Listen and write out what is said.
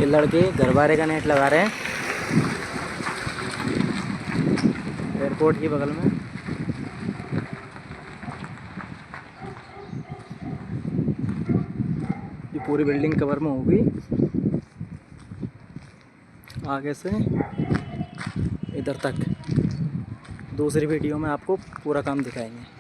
ये लड़के गरबारे का नेट लगा रहे हैं एयरपोर्ट के बगल में। ये पूरी बिल्डिंग कवर में होगी आगे से इधर तक। दूसरी वीडियो में आपको पूरा काम दिखाएंगे।